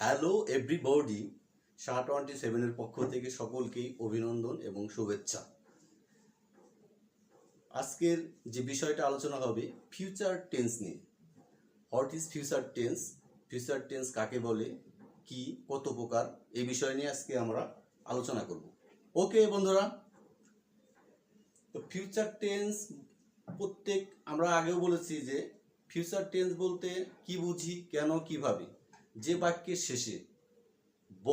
Hello everybody, SHA-27 এর পক্ষ থেকে সকলকেই অভিনন্দন এবং শুভেচ্ছা। আজকের যে বিষয়টা আলোচনা হবে ফিউচার টেন্স নিয়ে। What is future tense, future tense কাকে বলে, কি কত প্রকার, এই বিষয় নিয়ে আজকে আমরা আলোচনা করব। ওকে বন্ধুরা, তো ফিউচার টেন্স আমরা আগেও বলেছি যে ফিউচার টেন্স বলতে কি বুঝি, কেন, কিভাবে। যে বাক্যের শেষে ব,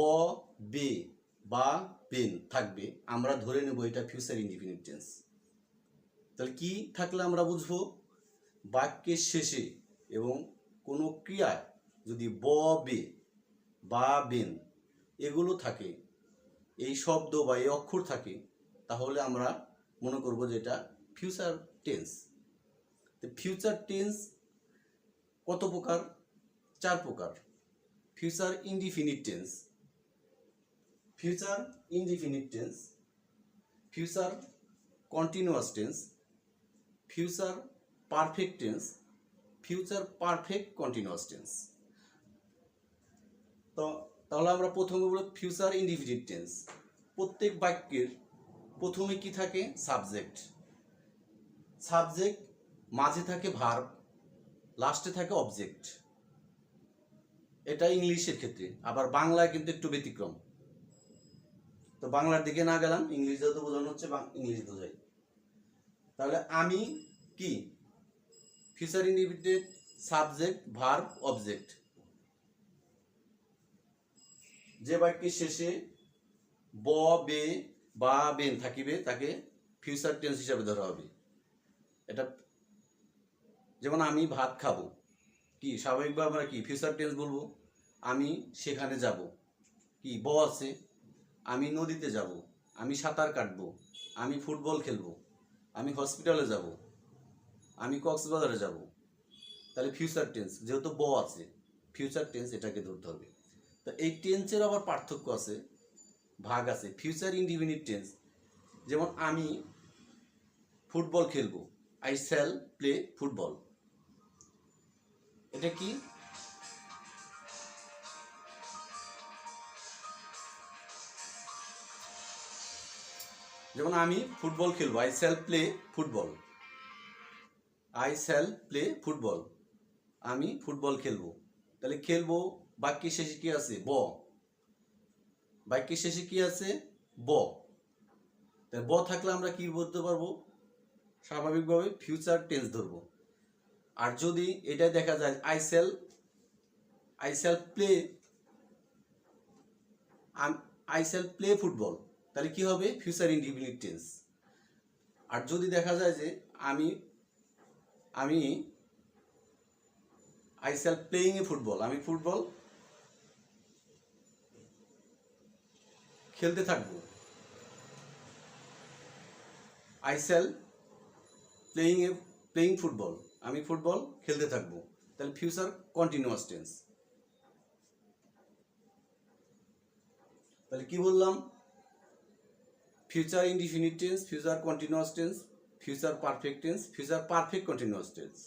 বে বা বেন থাকবে আমরা ধরে নেব এটা ফিউচার ইনডিফিনিট টেন্স। তাহলে কি থাকলে আমরা বুঝবো, বাক্যের শেষে এবং কোনো ক্রিয়ায় যদি ব, বে বা বেন এগুলো থাকে, এই শব্দ বা এই অক্ষর থাকে, তাহলে আমরা মনে করব যে এটা ফিউচার টেন্স। তো ফিউচার টেন্স কত প্রকার? 4 প্রকার। Future indefinite tense, future indefinite tense, future continuous tense, future perfect tense, future perfect continuous tense. তো তাহলে আমরা প্রথমে বলব ফিউচার ইনডিফিনিট টেন্স। প্রত্যেক বাক্যের প্রথমে কি থাকে? সাবজেক্ট। সাবজেক্ট মাঝে থাকে ভার্ব, লাস্টে থাকে অবজেক্ট। এটা ইংলিশের ক্ষেত্রে, আবার বাংলায় কিন্তু একটু ব্যতিক্রম। তো বাংলার দিকে না গেলাম, ইংলিশ যেহেতু বোঝানো হচ্ছে ইংলিশ বোঝাই। তাহলে আমি কি? Future indefinite subject, verb, object. যে বাক্যের শেষে ব, বে বা বেন থাকিবে তাকে ফিউচার টেন্স হিসাবে ধরা হবে। এটা যেমন আমি ভাত খাবো, কি স্বাভাবিকভাবে আমরা কি ফিউচার টেন্স বলবো। আমি সেখানে যাব, কি ব আছে। আমি নদীতে যাব, আমি সাঁতার কাটবো, আমি ফুটবল খেলবো, আমি হসপিটালে যাব, আমি কক্সবাজারে যাব। তাহলে ফিউচার টেন্স যেহেতু ব আছে, ফিউচার টেন্স এটাকে ধরতে হবে। তো এই টেন্সের আবার পার্থক্য আছে, ভাগ আছে। ফিউচার ইনডিফিনিট টেন্স, যেমন আমি ফুটবল খেলবো, আই শ্যাল প্লে ফুটবল। এটা কি? যেমন আমি ফুটবল খেলবো, I shall play football. I shall play football, আমি ফুটবল খেলবো। তাহলে খেলবো বাক্যের শেষে কি আছে? ব। বাক্যের শেষে কি আছে? ব। তাহলে ব থাকলে আমরা কি বলতে পারবো? স্বাভাবিকভাবে ফিউচার টেন্স ধরবো। আর যদি এটা দেখা যায় I shall play, I shall play football, তাহলে কি হবে? Future indefinite tense. আর যদি দেখা যায় যে আমি I shall playing a football, আমি ফুটবল খেলতে থাকবো, আই শ্যাল প্লেইং ফুটবল, আমি ফুটবল খেলতে থাকবো। তাহলে ফিউচার কন্টিনিউয়াস টেন্স। তাহলে কি বললাম? Future indefinite tense, future continuous tense, future perfect tense, future perfect continuous tense.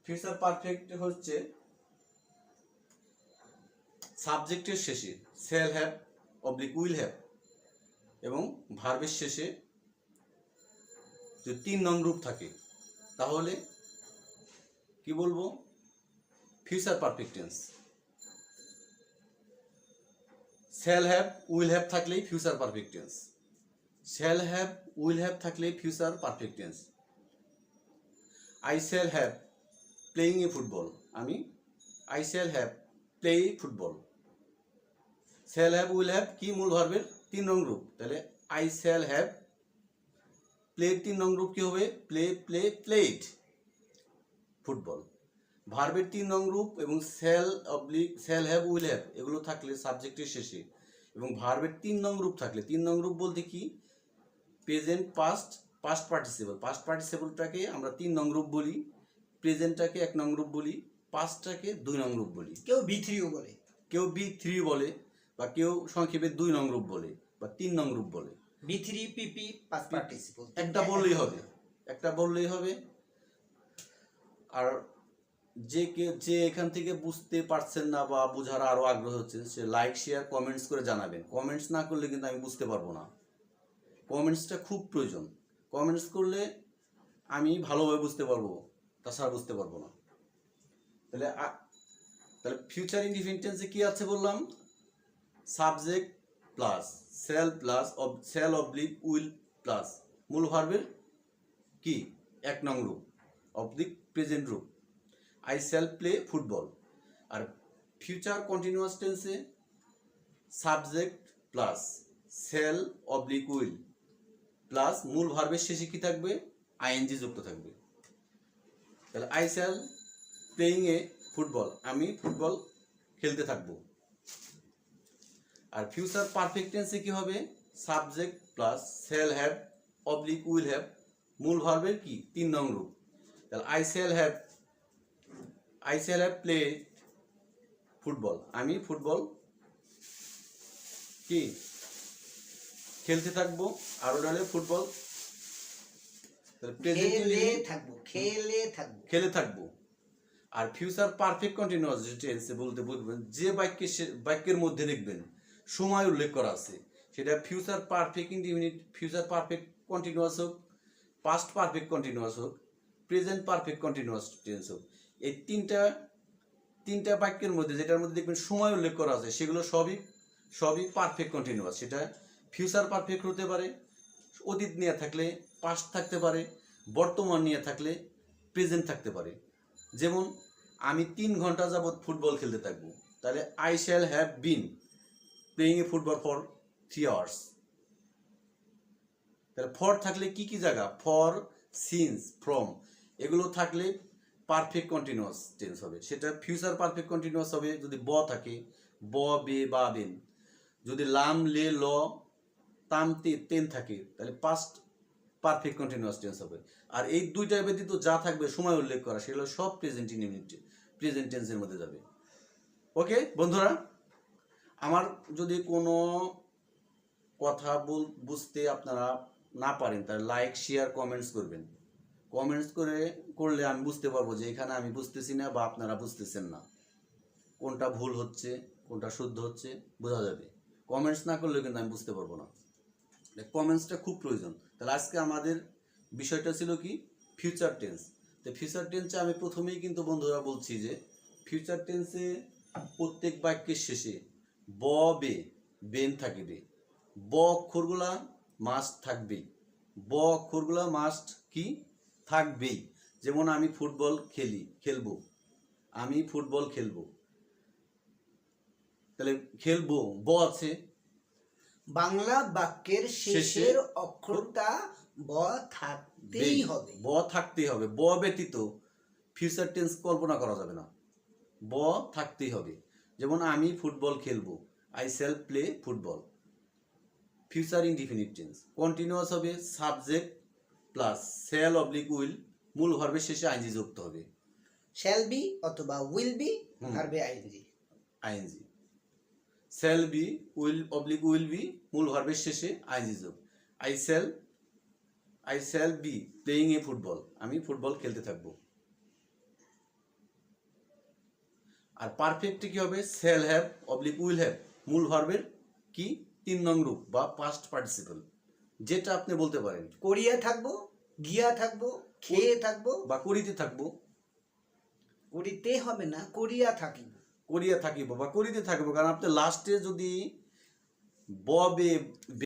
Future perfect হচ্ছে সাবজেক্টের শেষে shall have oblique will have এবং ভার্বের শেষে যদি 3 নং রূপ থাকে, তাহলে কি বলবো? Future perfect tense. Shall have will have থাকলেই future perfect tense. Shall have will have থাকলে future perfect tense. I shall have playing a football, আমি I shall have play football. Shall have will have কি মূল ভার্বের 3 নং রূপ, তাহলে I shall have play 3 নং রূপ কি হবে? Played football. ভার্বের 3 নং রূপ এবং শ্যাল হ্যাভ উইল হ্যাভ এগুলো থাকলে সাবজেক্টের শেষে এবং ভার্বের 3 নং রূপ থাকলে, 3 নং রূপ বলতে কি? Present, past participle. পাস্ট পার্টিসিপলটাকে আমরা 3 নং রূপ বলি, প্রেজেন্টটাকে 1 নং রূপ বলি, পাস্টটাকে 2 নং রূপ বলি। কেউ B3ও বলে, কেউ B3 বলে, বা কেউ সংক্ষেপে 2 নং রূপ বলে বা 3 নং রূপ বলে। B3 PP পাস্ট পার্টিসিপল একটা বললেই হবে, একটা বললেই হবে। আর যে এখান থেকে বুঝতে পারছেন না বা বোঝার আরো আগ্রহ হচ্ছে সে লাইক শেয়ার কমেন্টস করে জানাবেন। কমেন্টস না করলে কিন্তু আমি বুঝতে পারবো না। কমেন্টসটা খুব প্রয়োজন। কমেন্টস করলে আমি ভালোভাবে বুঝতে পারবো, তাছাড়া বুঝতে পারবো না। তাহলে তাহলে ফিউচার ইনডিফিনিটেন্সে কি আছে বললাম? Subject plus shall plus shall oblique will plus মূল ভার্বের কি 1 নং রূপ অবলিক প্রেজেন্ট রূপ, আই শ্যাল প্লে ফুটবল। আর ফিউচার কন্টিনিউয়াস টেন্সে subject plus shall oblique will plus মূল ভার্বের শেষে কি থাকবে? আইএনজি যুক্ত থাকবে। তাহলে I shall playing a football, আমি ফুটবল খেলতে থাকবো। আর ফিউচার পারফেক্ট টেন্সে কি হবে? Subject plus shall have oblique will have মূল ভার্বের কি 3 নং রূপ। তাহলে I shall have play football, আমি ফুটবল কি খেলতে থাকবো। আর ওটা হলে ফুটবল খেলে থাকবো। আর ফিউচার পারফেক্ট কন্টিনিউয়াস টেন্সে বলতে বলবেন যে বাক্যের মধ্যে দেখবেন সময় উল্লেখ করা আছে, সেটা future perfect indefinite, future perfect continuous হোক, পাস্ট পারফেক্ট কন্টিনিউয়াস হোক, প্রেজেন্ট পারফেক্ট কন্টিনিউয়াস টেন্স হোক, এই তিনটা বাক্যের মধ্যে যেটার মধ্যে দেখবেন সময় উল্লেখ করা আছে সেগুলো সবই পারফেক্ট কন্টিনিউয়াস। সেটা ফিউচার পারফেক্ট হতে পারে, অতীত নিয়ে থাকলে পাস্ট থাকতে পারে, বর্তমান নিয়ে থাকলে প্রেজেন্ট থাকতে পারে। যেমন আমি 3 ঘন্টা যাবৎ ফুটবল খেলতে থাকবো, তাহলে I shall have been playing a football for 3 hours. তাহলে ফর থাকলে কি কি জায়গা? ফর, সিন্স, ফ্রম এগুলো থাকলে পারফেক্ট কন্টিনিউয়াস টেন্স হবে। সেটা ফিউচার পারফেক্ট কন্টিনিউয়াস হবে যদি ব থাকে, ব, বে বা বেন। যদি লাম, লে, ল, তাম, তেন থাকে তাহলে পাস্ট পারফেক্ট কন্টিনিউয়াস টেন্স হবে। আর এই দুইটা ব্যতীত যা থাকবে সময় উল্লেখ করা সেগুলো সব প্রেজেন্ট টেন্সের মধ্যে যাবে। ওকে বন্ধুরা, আমার যদি কোনো কথা বুঝতে আপনারা না পারেন তাহলে লাইক শেয়ার কমেন্টস করবেন। কমেন্টস করলে আমি বুঝতে পারবো যে এখানে আমি বুঝতেছি না বা আপনারা বুঝতেছেন না, কোনটা ভুল হচ্ছে কোনটা শুদ্ধ হচ্ছে বোঝা যাবে। কমেন্টস না করলে কিন্তু আমি বুঝতে পারবো না। কমেন্টসটা খুব প্রয়োজন। তাহলে আজকে আমাদের বিষয়টা ছিল কি? Future tense. তো ফিউচার টেন্সে আমি প্রথমেই কিন্তু বন্ধুরা বলছি যে ফিউচার টেন্সে প্রত্যেক বাক্যের শেষে ব, বে, বেন থাকবে। ব অক্ষরগুলা মাস্ট থাকবেই, ব অক্ষরগুলা মাস্ট কি থাকবেই। যেমন আমি ফুটবল খেলবো, আমি ফুটবল খেলবো, তাহলে খেলবো ব আছে। বাংলা বাক্যের শেষের অক্ষরটা ব থাকতেই হবে, ব থাকতেই হবে। ব ব্যতীত ফিউচার টেন্স কল্পনা করা যাবে না, ব থাকতেই হবে। যেমন আমি ফুটবল খেলবো, I shall play football. Future indefinite tense continuous হবে subject plus shall oblique will মূল ভার্বের শেষে আইএনজি যুক্ত হবে। শ্যাল বি অথবা উইল বি ভার্বে ING. Shall be will be মূল ভার্বের শেষে আইএনজি যোগ। I shall be playing a football, আমি ফুটবল খেলতে থাকবো। আর পারফেক্টে কি হবে? Shall have oblique will have মূল ভার্বের কি 3 নং রূপ বা পাস্ট পার্টিসিপল, যেটা আপনি বলতে পারেন করিয়া থাকবো, গিয়া থাকবো, খেয়ে থাকবো বা করিতে থাকবো। করিতে হবে না, করিয়া থাকিব বা করিতে থাকবো। কারণ আপনি লাস্টে যদি ব, বে